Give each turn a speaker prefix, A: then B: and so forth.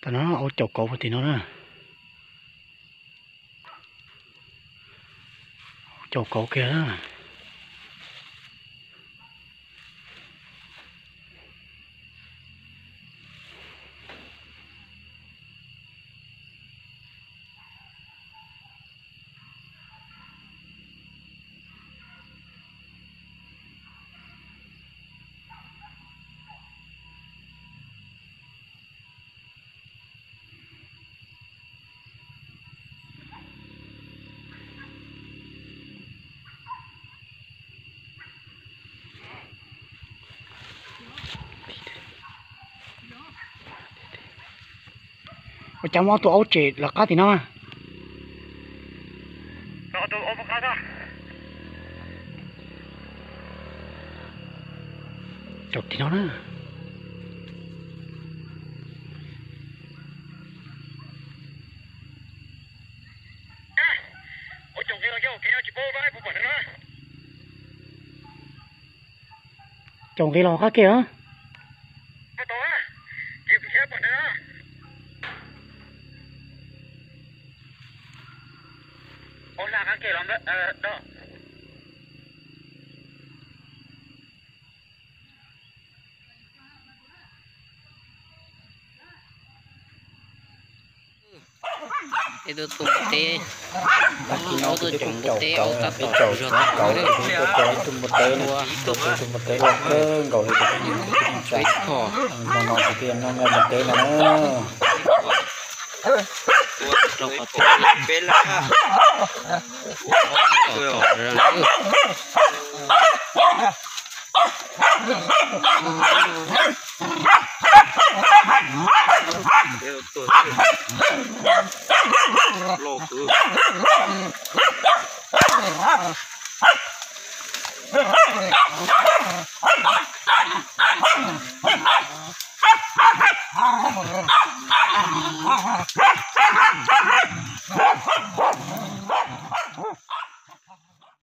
A: Tao nó ô chọc cổ thì nó nè, chọc cổ kia đó. Ở trong đó tụi ấu trẻ là cá thì nó à?
B: Tụi ấu cá đó.
A: Chọc thì nó nữa.
B: Ôi chồng kia là cái chỉ bố vai phụ bẩn nữa.
A: Chồng cái lò cá kia á.
B: Nó to á. Kịp cái bẩn nữa. Ôi là cá kia lắm đó. Đó.
C: Itu tumte, nó tôi trồng tumte, ông ta tỏ rồi
A: cậu tung một té nữa, tung một té luôn cơ, cậu này
C: cái thỏ,
A: nó cái tiền nó nghe một té nữa.
C: trồng ở chỗ bên là, tỏ rồi nữa.
B: Lô cứ.